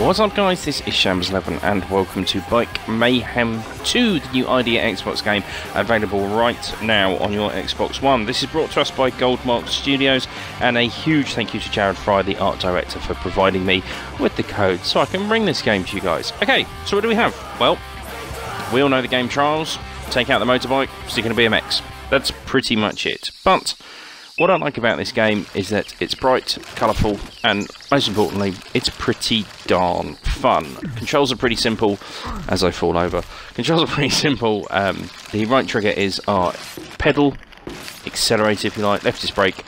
What's up guys, this is Shams11 and welcome to Bike Mayhem 2, the new Idea Xbox game available right now on your Xbox One. This is brought to us by Goldmark Studios, and a huge thank you to Jared Fry, the art director, for providing me with the code so I can bring this game to you guys. Okay, so what do we have? Well, we all know the game Trials, take out the motorbike, stick in a BMX. That's pretty much it. But what I like about this game is that it's bright, colourful, and most importantly, it's pretty darn fun. Controls are pretty simple, as I fall over. Controls are pretty simple. The right trigger is our pedal, accelerate if you like, left is brake.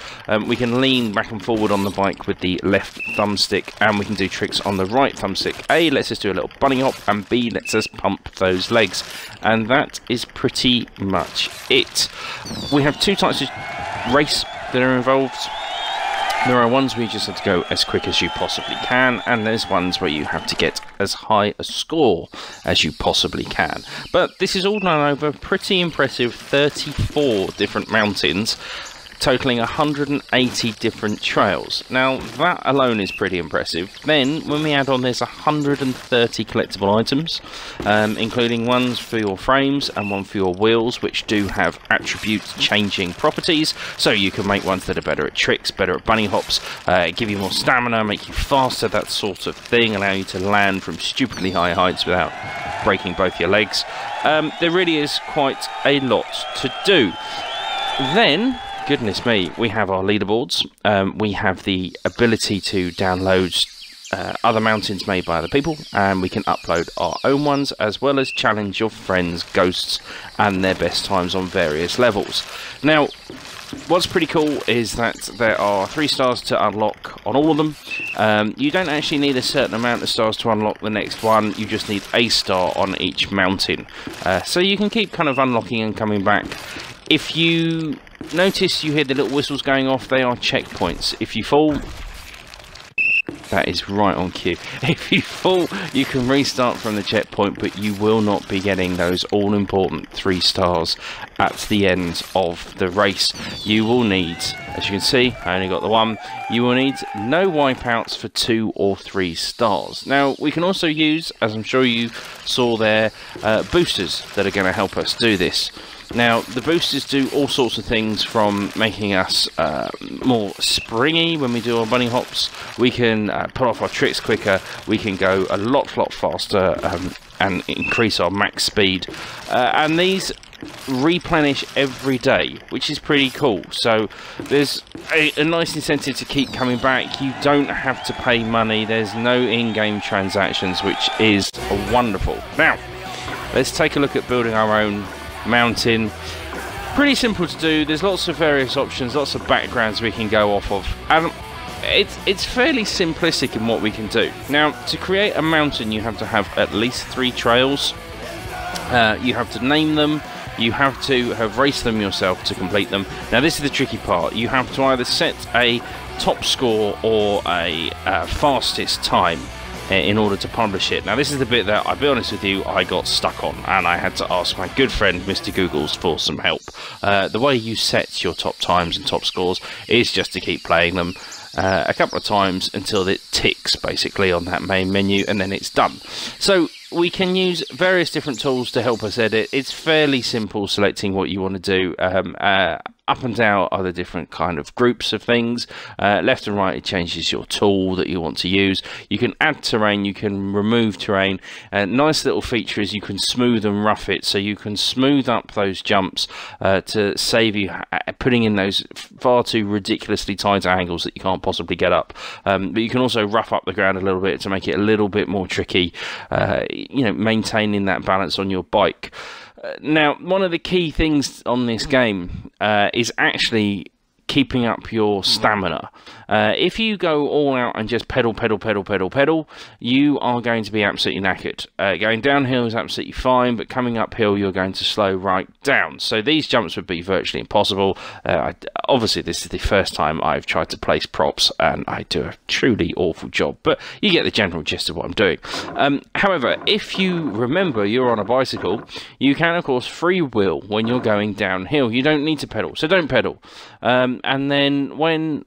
We can lean back and forward on the bike with the left thumbstick, and we can do tricks on the right thumbstick. A lets us do a little bunny hop, and B lets us pump those legs. And that is pretty much it. We have two types of race that are involved. There are ones where you just have to go as quick as you possibly can, and there's ones where you have to get as high a score as you possibly can. But this is all done over a pretty impressive 34 different mountains, totaling 180 different trails. Now, that alone is pretty impressive. Then, when we add on, there's 130 collectible items, including ones for your frames and one for your wheels, which do have attribute-changing properties, so you can make ones that are better at tricks, better at bunny hops, give you more stamina, make you faster, that sort of thing, allow you to land from stupidly high heights without breaking both your legs. There really is quite a lot to do. Then, goodness me, we have our leaderboards. We have the ability to download other mountains made by other people, and we can upload our own ones, as well as challenge your friends' ghosts and their best times on various levels. Now, what's pretty cool is that there are 3 stars to unlock on all of them. You don't actually need a certain amount of stars to unlock the next one, you just need a star on each mountain. So you can keep kind of unlocking and coming back. If you notice you hear the little whistles going off, they are checkpoints. If you fall, that is right on cue. If you fall, you can restart from the checkpoint, but you will not be getting those all-important 3 stars at the end of the race. You will need, as you can see, I only got the 1, you will need no wipeouts for 2 or 3 stars. Now, we can also use, as I'm sure you saw there, boosters that are going to help us do this. Now, the boosters do all sorts of things, from making us more springy when we do our bunny hops. We can pull off our tricks quicker, we can go a lot faster and increase our max speed. And these replenish every day, which is pretty cool. So there's a nice incentive to keep coming back. You don't have to pay money, there's no in-game transactions, which is wonderful. Now, let's take a look at building our own mountain. Pretty simple to do. There's lots of various options, lots of backgrounds we can go off of, and it's fairly simplistic in what we can do. Now, to create a mountain, you have to have at least 3 trails. You have to name them, you have to have raced them yourself to complete them. Now, this is the tricky part. You have to either set a top score or a fastest time in order to publish it. Now, this is the bit that, I'll be honest with you, I got stuck on, and I had to ask my good friend Mr. Googles for some help. The way you set your top times and top scores is just to keep playing them a couple of times until it ticks, basically, on that main menu, and then it's done. So we can use various different tools to help us edit. It's fairly simple selecting what you want to do. Up and down are the different kind of groups of things. Left and right, it changes your tool that you want to use. You can add terrain, you can remove terrain. Nice little feature is you can smooth and rough it, so you can smooth up those jumps to save you putting in those far too ridiculously tight angles that you can't possibly get up. But you can also rough up the ground a little bit to make it a little bit more tricky, you know, maintaining that balance on your bike. Now, one of the key things on this game is actually keeping up your stamina. If you go all out and just pedal, you are going to be absolutely knackered. Going downhill is absolutely fine, but coming uphill, you're going to slow right down. So these jumps would be virtually impossible. Obviously, this is the first time I've tried to place props, and I do a truly awful job, but you get the general gist of what I'm doing. However, if you remember you're on a bicycle, you can, of course, freewheel when you're going downhill. You don't need to pedal, so don't pedal. And then when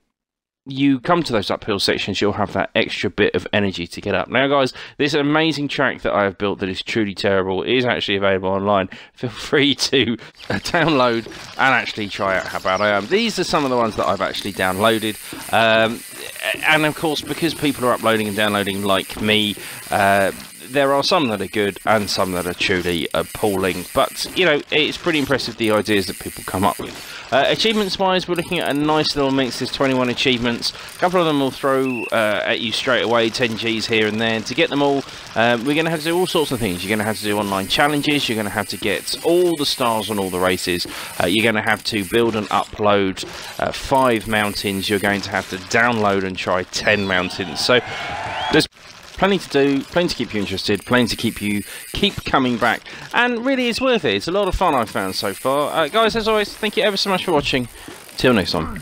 you come to those uphill sections, you'll have that extra bit of energy to get up. Now, guys, this amazing track that I have built that is truly terrible is actually available online. Feel free to download and actually try out how bad I am. These are some of the ones that I've actually downloaded. And, of course, because people are uploading and downloading like me, there are some that are good and some that are truly appalling, but you know, it's pretty impressive the ideas that people come up with. Achievements wise, we're looking at a nice little mix. There's 21 achievements. A couple of them will throw at you straight away, 10 G's here and there. To get them all, we're going to have to do all sorts of things. You're going to have to do online challenges, you're going to have to get all the stars on all the races, you're going to have to build and upload 5 mountains, you're going to have to download and try 10 mountains. So there's plenty to do, plenty to keep you interested, plenty to keep coming back, and really it's worth it. It's a lot of fun I've found so far. Guys, as always, thank you ever so much for watching. Till next time.